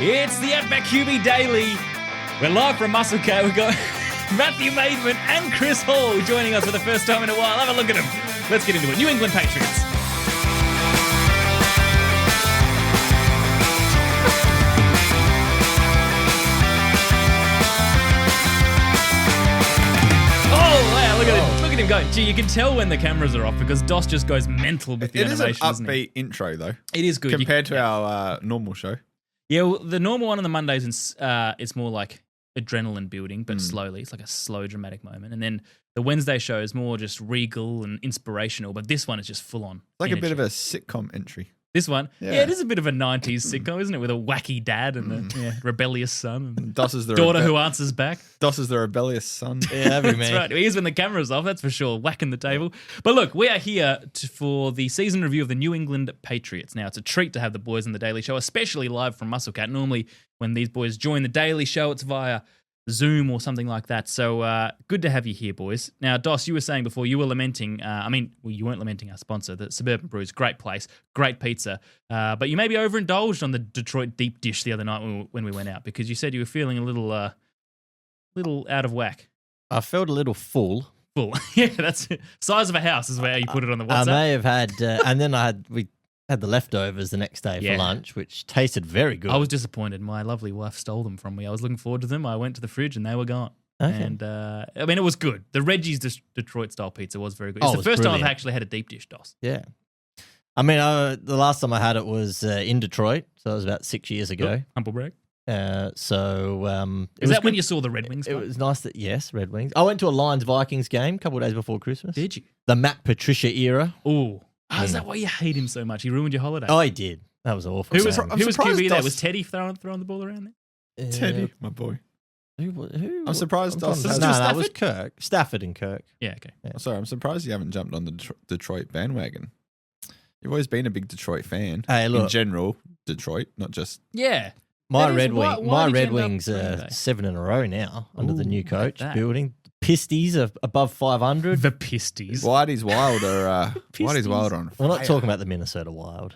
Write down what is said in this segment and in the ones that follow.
It's the Outback QB Daily. We're live from Musclecat. We've got Matthew Maidman and Chris Hall joining us for the first time in a while. Have a look at them. Let's get into it. New England Patriots. Look at him go. Gee, you can tell when the cameras are off because Dos just goes mental with the animation. It is an upbeat intro, though. It is good. Compared to our normal show. Yeah, well, the normal one on the Mondays, it's more like adrenaline building, but slowly. It's like a slow, dramatic moment. And then the Wednesday show is more just regal and inspirational, but this one is just full on. Like energy. A bit of a sitcom entry. This one? Yeah, it is a bit of a 90s sitcom, isn't it? With a wacky dad and a rebellious son. And Dos is the daughter who answers back. Dos is the rebellious son. Yeah, that's right. He is when the camera's off, that's for sure. Whacking the table. But look, we are here for the season review of the New England Patriots. Now, it's a treat to have the boys on the Daily Show, especially live from Musclecat. Normally, when these boys join the Daily Show, it's via Zoom or something like that. So good to have you here, boys. Now, Dos, you were saying before you were lamenting, you weren't lamenting our sponsor, the Suburban Brews, great place, great pizza, but you maybe overindulged on the Detroit deep dish the other night when we went out because you said you were feeling a little out of whack. I felt a little full. Full. Yeah, that's it. Size of a house is where you put it on the WhatsApp. I may have had, and then we had the leftovers the next day for lunch, which tasted very good. I was disappointed. My lovely wife stole them from me. I was looking forward to them. I went to the fridge and they were gone. Okay. And it was good. The Reggie's Detroit style pizza was very good. It's the first time I've actually had a deep dish, Dos. Yeah. I mean, the last time I had it was in Detroit, so it was about 6 years ago. Humble brag. Is that when you saw the Red Wings? It was nice that, yes, Red Wings. I went to a Lions-Vikings game a couple of days before Christmas. Did you? The Matt Patricia era. Oh. Is that why you hate him so much? He ruined your holiday. Oh, he did. That was awful. Who was QB there? Was Teddy throwing the ball around there? Teddy, my boy. Who? I'm surprised. No, it was Kirk. Stafford and Kirk. Yeah, okay. Yeah. Sorry, I'm surprised you haven't jumped on the Detroit bandwagon. You've always been a big Detroit fan. Hey, look. In general, Detroit, not just... Yeah. My Red Wings are 7 in a row now under the new coach building. Pisties are above 500. The Pisties. Whitey's Wild are Whitey's Wild on fire. We're not talking about the Minnesota Wild.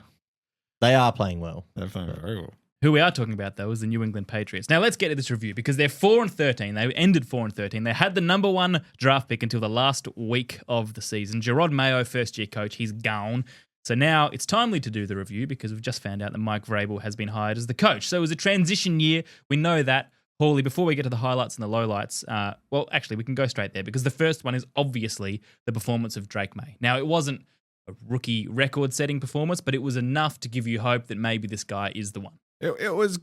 They are playing well. They're playing very well. Who we are talking about, though, is the New England Patriots. Now, let's get to this review because they're 4-13. They ended 4-13. They had the number one draft pick until the last week of the season. Jerod Mayo, first-year coach, he's gone. So now it's timely to do the review because we've just found out that Mike Vrabel has been hired as the coach. So it was a transition year. We know that. Hawley, before we get to the highlights and the lowlights, we can go straight there because the first one is obviously the performance of Drake Maye. Now, it wasn't a rookie record-setting performance, but it was enough to give you hope that maybe this guy is the one. It was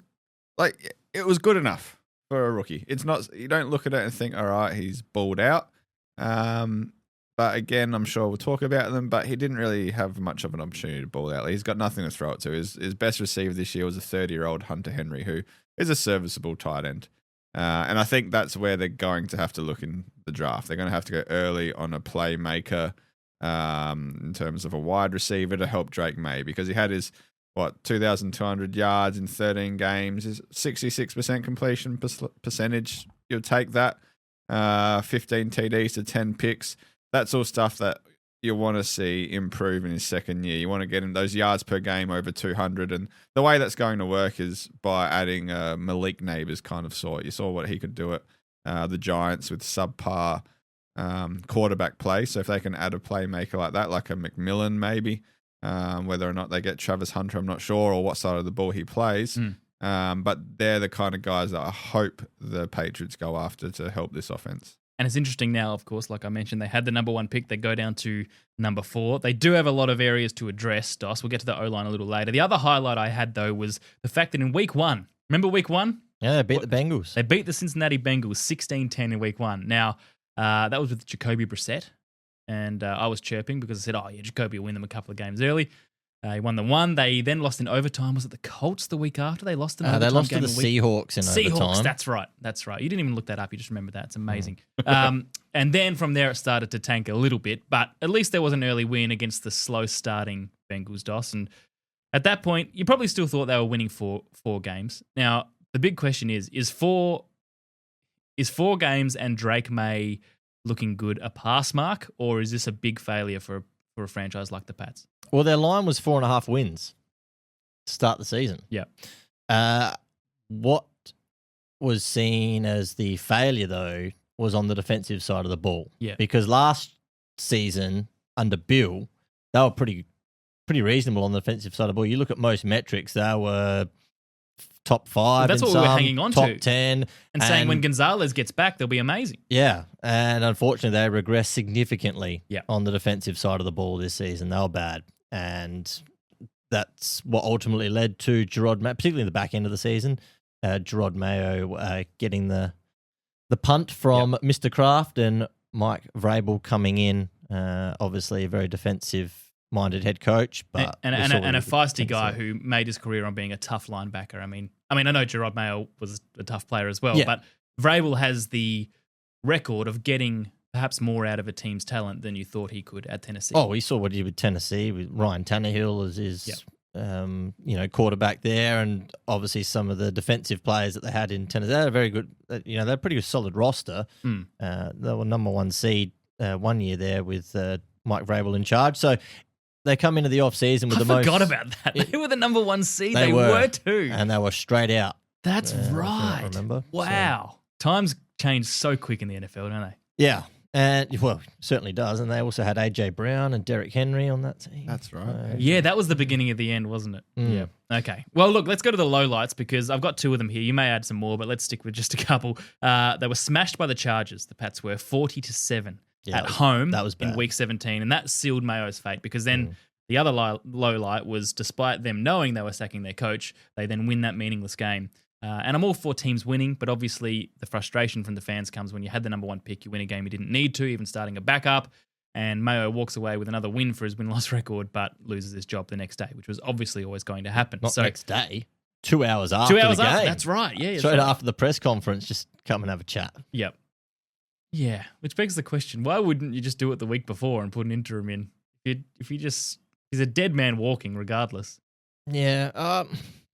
good enough for a rookie. It's not, you don't look at it and think, all right, he's balled out. But again, I'm sure we'll talk about them, but he didn't really have much of an opportunity to ball out. He's got nothing to throw it to. His best receiver this year was a 30-year-old Hunter Henry, who is a serviceable tight end. And I think that's where they're going to have to look in the draft. They're going to have to go early on a playmaker in terms of a wide receiver to help Drake Maye because he had his, 2,200 yards in 13 games, his 66% completion percentage. You'll take that. 15 TDs to 10 picks. That's all stuff that you want to see improve in his second year. You want to get him those yards per game over 200. And the way that's going to work is by adding a Malik Neighbors kind of sort. You saw what he could do at the Giants with subpar quarterback play. So if they can add a playmaker like that, like a McMillan maybe, whether or not they get Travis Hunter, I'm not sure, or what side of the ball he plays. But they're the kind of guys that I hope the Patriots go after to help this offense. And it's interesting now, of course, like I mentioned, they had the number one pick. They go down to number 4. They do have a lot of areas to address, Dos. We'll get to the O-line a little later. The other highlight I had, though, was the fact that in week 1, remember week 1? Yeah, they beat the Bengals. They beat the Cincinnati Bengals 16-10 in week 1. Now, that was with Jacoby Brissett. And I was chirping because I said, Jacoby will win them a couple of games early. He won the one. They then lost in overtime. Was it the Colts the week after? They lost in overtime. They lost to the Seahawks in overtime. Seahawks, that's right. You didn't even look that up. You just remember that. It's amazing. And then from there, it started to tank a little bit. But at least there was an early win against the slow-starting Bengals, Dos. And at that point, you probably still thought they were winning four games. Now, the big question is 4 games and Drake Maye looking good a pass mark, or is this a big failure for a franchise like the Pats? Well, their line was 4.5 wins to start the season. Yeah. What was seen as the failure, though, was on the defensive side of the ball. Yeah. Because last season, under Bill, they were pretty reasonable on the defensive side of the ball. You look at most metrics, they were top 5. That's in what some, we were hanging on top to. 10. And saying when Gonzalez gets back, they'll be amazing. Yeah. And unfortunately, they regressed significantly Yeah. on the defensive side of the ball this season. They were bad. And that's what ultimately led to Jerod Mayo, particularly in the back end of the season, Jerod Mayo getting the punt from Mr. Kraft and Mike Vrabel coming in. Obviously, a very defensive-minded head coach, but and a feisty guy who made his career on being a tough linebacker. I mean, I know Jerod Mayo was a tough player as well, but Vrabel has the record of getting perhaps more out of a team's talent than you thought he could at Tennessee. Oh, we saw what he did with Tennessee with Ryan Tannehill as his quarterback there, and obviously some of the defensive players that they had in Tennessee. They had a very good, they're a pretty solid roster. They were number 1 seed 1 year there with Mike Vrabel in charge. So they come into the off-season with I forgot about that. They were the number 1 seed. They were too. And they were straight out. That's right. I remember. Wow. So. Times change so quick in the NFL, don't they? Yeah. And, well, certainly does. And they also had A.J. Brown and Derrick Henry on that team. That's right. Yeah, that was the beginning of the end, wasn't it? Yeah. Okay. Well, look, let's go to the lowlights because I've got 2 of them here. You may add some more, but let's stick with just a couple. They were smashed by the Chargers, the Pats were, 40-7 at home that was bad. in Week 17, and that sealed Mayo's fate because then the other low light was despite them knowing they were sacking their coach, they then win that meaningless game. And I'm all for teams winning, but obviously the frustration from the fans comes when you had the number 1 pick, you win a game you didn't need to, even starting a backup, and Mayo walks away with another win for his win-loss record, but loses his job the next day, which was obviously always going to happen. Not next day, 2 hours after 2 hours the game. after, that's right. Yeah, straight after the press conference, just come and have a chat. Yep. Yeah, which begs the question, why wouldn't you just do it the week before and put an interim in? If you just, he's a dead man walking regardless. Yeah,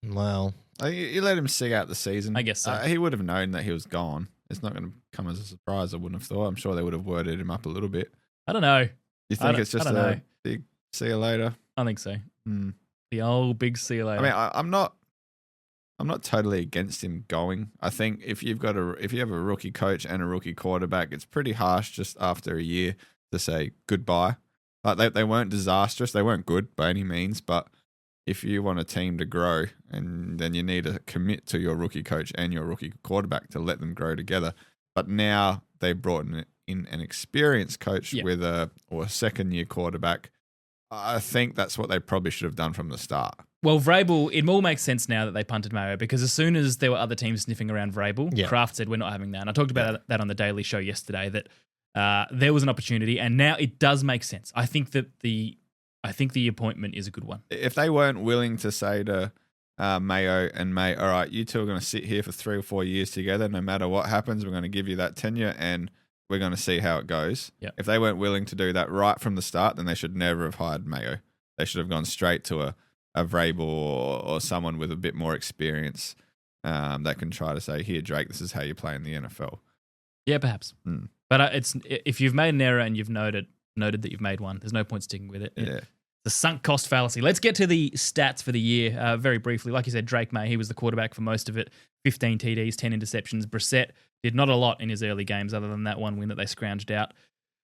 well... You let him see out the season. I guess so. He would have known that he was gone. It's not going to come as a surprise, I wouldn't have thought. I'm sure they would have worded him up a little bit. I don't know. You think it's just a big see you later? I think so. The old big see you later. I mean, I'm not totally against him going. I think if you have a rookie coach and a rookie quarterback, it's pretty harsh just after a year to say goodbye. Like they weren't disastrous. They weren't good by any means, but if you want a team to grow, and then you need to commit to your rookie coach and your rookie quarterback to let them grow together. But now they brought in an experienced coach with a second-year quarterback. I think that's what they probably should have done from the start. Well, Vrabel, it all makes sense now that they punted Mayo because as soon as there were other teams sniffing around Vrabel, Kraft said, we're not having that. And I talked about that on the Daily Show yesterday, that there was an opportunity, and now it does make sense. I think the appointment is a good one. If they weren't willing to say to Mayo and May, all right, you two are going to sit here for 3 or 4 years together, no matter what happens, we're going to give you that tenure and we're going to see how it goes. Yep. If they weren't willing to do that right from the start, then they should never have hired Mayo. They should have gone straight to a Vrabel or someone with a bit more experience that can try to say, here, Drake, this is how you play in the NFL. Yeah, perhaps. But if you've made an error and you've noted that you've made one, there's no point sticking with it. Yeah. The sunk cost fallacy. Let's get to the stats for the year very briefly. Like you said, Drake Maye, he was the quarterback for most of it. 15 TDs, 10 interceptions. Brissett did not a lot in his early games other than that one win that they scrounged out.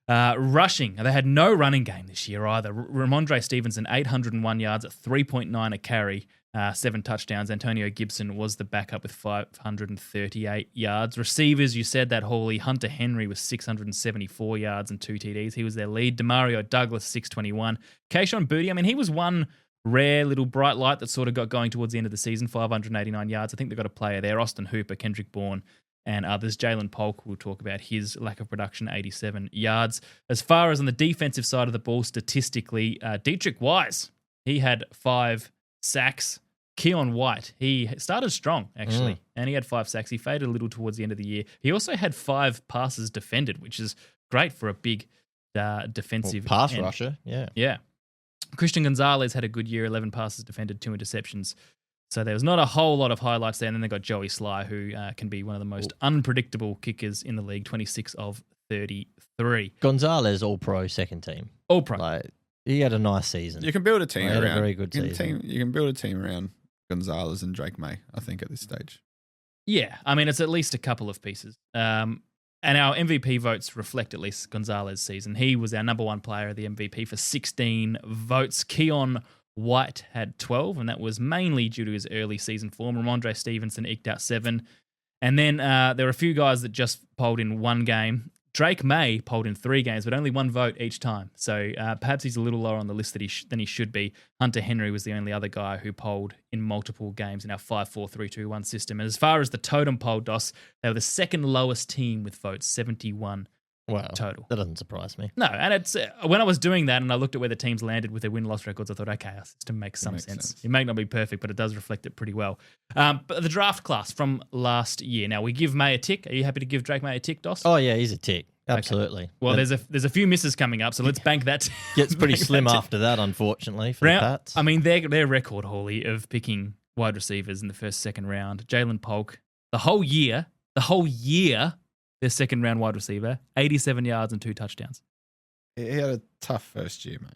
Rushing. They had no running game this year either. Ramondre Stevenson, 801 yards at 3.9 a carry, 7 touchdowns. Antonio Gibson was the backup with 538 yards. Receivers, you said that, Hawley. Hunter Henry was 674 yards and 2 TDs. He was their lead. Demario Douglas, 621. Kayshon Boutte, I mean, he was one rare little bright light that sort of got going towards the end of the season, 589 yards. I think they've got a player there, Austin Hooper, Kendrick Bourne, and others. Jalen Polk, we'll talk about his lack of production, 87 yards. As far as on the defensive side of the ball, statistically, Dietrich Wise, he had 5 sacks. Keon White, he started strong, actually, and he had 5 sacks. He faded a little towards the end of the year. He also had 5 passes defended, which is great for a big defensive pass end. rusher. Yeah. Christian Gonzalez had a good year, 11 passes defended, 2 interceptions. So there was not a whole lot of highlights there. And then they got Joey Sly, who can be one of the most unpredictable kickers in the league, 26 of 33. Gonzalez, all-pro, second team. All-pro. He had a nice season. You can build a team around. Had a very good season. You can build a team around Gonzalez and Drake Maye, I think, at this stage. Yeah, I mean, it's at least a couple of pieces. And our MVP votes reflect at least Gonzalez's season. He was our number one player of the MVP for 16 votes. Keon White had 12, and that was mainly due to his early season form. Ramondre Stevenson eked out 7. And then there were a few guys that just polled in one game. Drake Maye polled in 3 games, but only 1 vote each time. So perhaps he's a little lower on the list than he should be. Hunter Henry was the only other guy who polled in multiple games in our 5-4-3-2-1 system. And as far as the totem poll, Dos, they were the second lowest team with votes, 71 total. That doesn't surprise me. No, and it's when I was doing that and I looked at where the teams landed with their win-loss records, I thought, okay, our system makes some sense. It may not be perfect, but it does reflect it pretty well. But the draft class from last year. Now, we give May a tick. Are you happy to give Drake May a tick, Dos? Oh, yeah, he's a tick. Absolutely. Okay. Well, there's a few misses coming up, so let's bank that. Gets pretty slim after that, unfortunately, for the Pats. I mean, their record, Hawley, of picking wide receivers in the first, second round. Jalen Polk, the whole year, their second round wide receiver, 87 yards and 2 touchdowns. He had a tough first year, mate.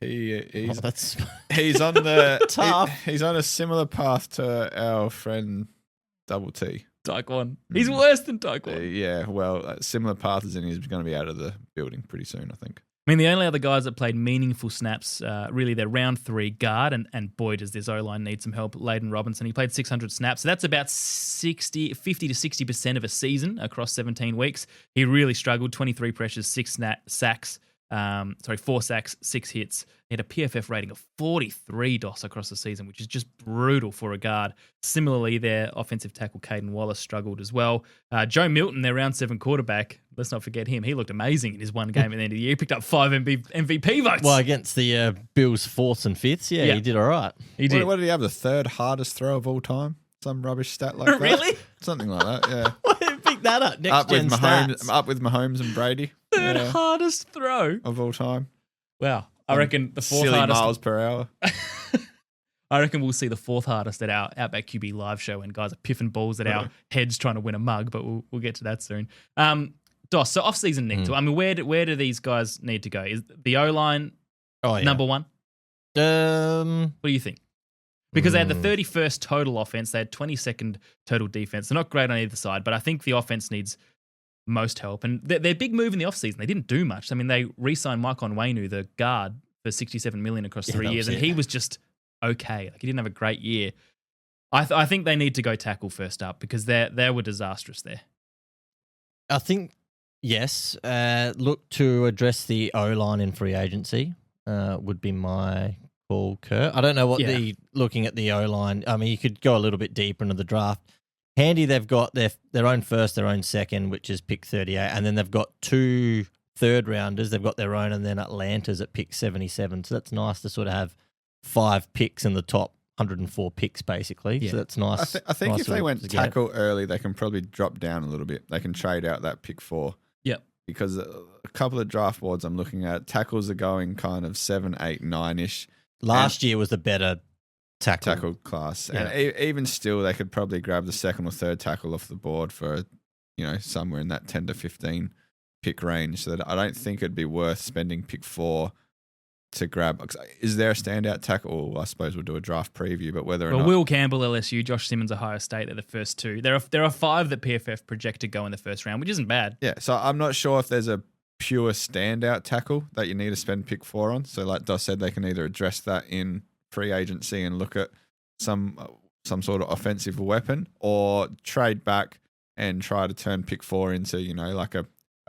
He's on the tough. He's on a similar path to our friend Double T. Taekwon. He's worse than Taekwon. Yeah, well, similar path as in he's going to be out of the building pretty soon, I think. I mean, the only other guys that played meaningful snaps, really, they're round 3 guard, and boy, does this O-line need some help. Layden Robinson, he played 600 snaps. So that's about 50 to 60% of a season across 17 weeks. He really struggled, 23 pressures, 4 sacks, 6 hits. He had a PFF rating of 43 DOS across the season, which is just brutal for a guard. Similarly, their offensive tackle, Caden Wallace, struggled as well. Joe Milton, their round 7 quarterback, let's not forget him. He looked amazing in his one game at the end of the year. He picked up 5 MVP votes. Well, against the Bills' 4th and 5th, yeah, he did all right. He did. What did he have, the 3rd hardest throw of all time? Some rubbish stat like that? Really? Something like that, yeah. Why did you pick that up? Next gen stats. Up with Mahomes and Brady. Third hardest throw of all time. Wow. I reckon the 4th silly hardest. miles per hour. I reckon we'll see the 4th hardest at our Outback QB live show when guys are piffing balls at our heads trying to win a mug, but we'll get to that soon. Dos, so off-season Nick, I mean, where do these guys need to go? Is the O-line number 1? What do you think? Because they had the 31st total offense, they had 22nd total defense. They're not great on either side, but I think the offense needs most help. And their big move in the offseason, they didn't do much. I mean, they re-signed Mike Onwenu, the guard, for $67 million across 3 years, and he was just okay. Like, he didn't have a great year. I think they need to go tackle first up because they were disastrous there. I think, yes. Look to address the O-line in free agency would be my call, Kurt. I don't know what looking at the O-line. I mean, you could go a little bit deeper into the draft. Handy, they've got their own first, their own second, which is pick 38, and then they've got 2 third-rounders. They've got their own, and then Atlanta's at pick 77. So that's nice to sort of have 5 picks in the top 104 picks, basically. Yeah. So that's nice. I think if they went tackle early, they can probably drop down a little bit. They can trade out that pick 4. Yep. Because a couple of draft boards I'm looking at, tackles are going kind of 7, 8, 9-ish. Last year was the better tackle class. Yeah. And even still, they could probably grab the 2nd or 3rd tackle off the board for, somewhere in that 10 to 15 pick range. So that I don't think it'd be worth spending pick 4 to grab. Is there a standout tackle? Well, I suppose we'll do a draft preview, but whether or not. Will Campbell, LSU, Josh Simmons, Ohio State, they're the first 2. There are 5 that PFF project to go in the first round, which isn't bad. Yeah, so I'm not sure if there's a pure standout tackle that you need to spend pick 4 on. So like Dos said, they can either address that in free agency and look at some sort of offensive weapon, or trade back and try to turn pick 4 into, like a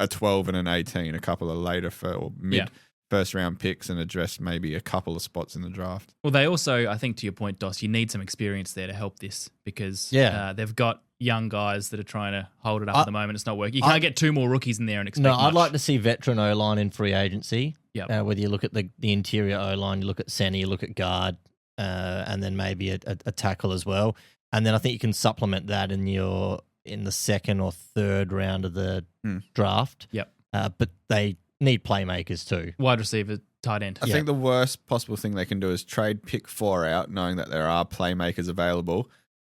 12 and an 18, a couple of later or mid first round picks, and address maybe a couple of spots in the draft. Well, they also, I think to your point, Dos, you need some experience there to help this because they've got young guys that are trying to hold it up at the moment. It's not working. You can't get 2 more rookies in there and expect much. I'd like to see veteran O-line in free agency. Yep. Whether you look at the interior O-line, you look at center, you look at guard, and then maybe a tackle as well. And then I think you can supplement that in the 2nd or 3rd round of the draft. Yep. But they need playmakers too. Wide receiver, tight end. I think the worst possible thing they can do is trade pick 4 out, knowing that there are playmakers available,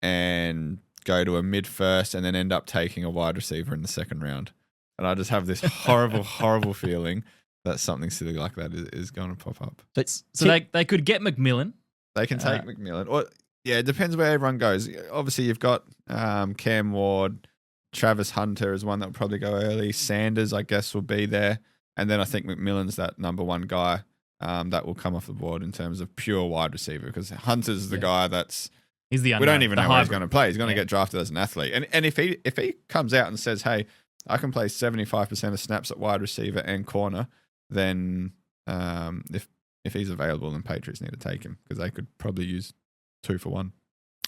and go to a mid-first and then end up taking a wide receiver in the 2nd round. And I just have this horrible, horrible feeling that something silly like that is going to pop up. So they could get McMillan. They can take McMillan. Or Yeah, it depends where everyone goes. Obviously, you've got Cam Ward, Travis Hunter is one that will probably go early. Sanders, I guess, will be there. And then I think McMillan's that number one guy that will come off the board in terms of pure wide receiver, because Hunter's the guy that's he's the we unknown, don't even the know where he's hybrid. going to play. He's going to get drafted as an athlete. And if he comes out and says, hey, I can play 75% of snaps at wide receiver and corner, then if he's available, then Patriots need to take him, because they could probably use 2 for 1.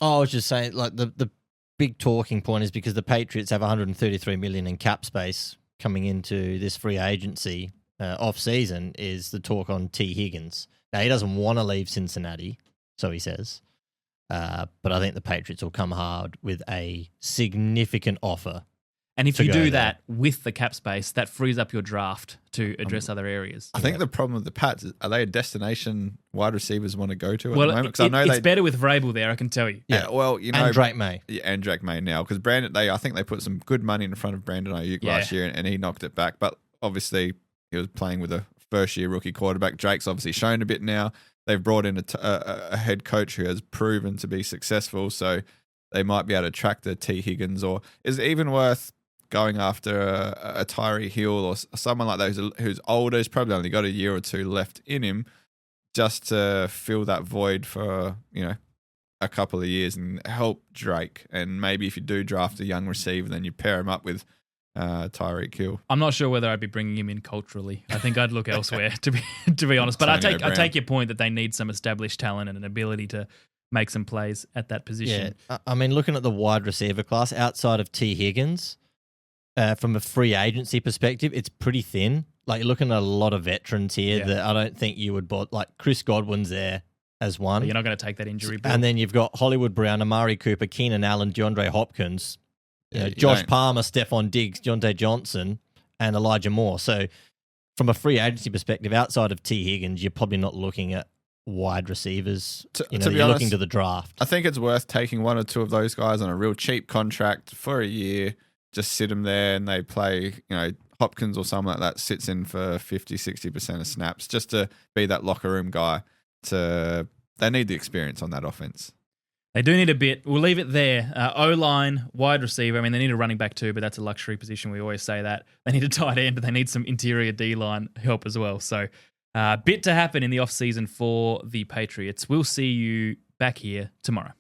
Oh, I was just saying, like the big talking point is because the Patriots have 133 million in cap space coming into this free agency off season, is the talk on T. Higgins. Now, he doesn't want to leave Cincinnati, so he says, but I think the Patriots will come hard with a significant offer. And if you do there. that with the cap space, that frees up your draft to address other areas. I think the problem with the Pats is, are they a destination wide receivers want to go to at Well, the moment? 'Cause I know it's better with Vrabel there, I can tell you. Yeah, well, you know, And Drake May. Yeah, and Drake May now, because I think they put some good money in front of Brandon Ayuk last year, and he knocked it back. But obviously, he was playing with a first-year rookie quarterback. Drake's obviously shown a bit now. They've brought in a head coach who has proven to be successful, so they might be able to track the T. Higgins. Or is it even worth going after a Tyree Hill or someone like that who's older, who's probably only got a year or two left in him, just to fill that void for, a couple of years and help Drake? And maybe if you do draft a young receiver, then you pair him up with Tyreek Hill. I'm not sure whether I'd be bringing him in culturally. I think I'd look elsewhere, to be honest. But I take your point that they need some established talent and an ability to make some plays at that position. Yeah, I mean, looking at the wide receiver class outside of T. Higgins, from a free agency perspective, it's pretty thin. Like, you're looking at a lot of veterans here that I don't think you would bought. Like, Chris Godwin's there as one. But you're not going to take that injury bill. And then you've got Hollywood Brown, Amari Cooper, Keenan Allen, DeAndre Hopkins, Josh Palmer, Stephon Diggs, Deontay Johnson, and Elijah Moore. So from a free agency perspective, outside of T. Higgins, you're probably not looking at wide receivers. To be you're honest, looking to the draft. I think it's worth taking 1 or 2 of those guys on a real cheap contract for a year. Just sit them there and they play, Hopkins or someone like that sits in for 50, 60% of snaps just to be that locker room guy. They need the experience on that offense. They do need a bit. We'll leave it there. O-line, wide receiver. I mean, they need a running back too, but that's a luxury position. We always say that. They need a tight end, but they need some interior D-line help as well. So bit to happen in the offseason for the Patriots. We'll see you back here tomorrow.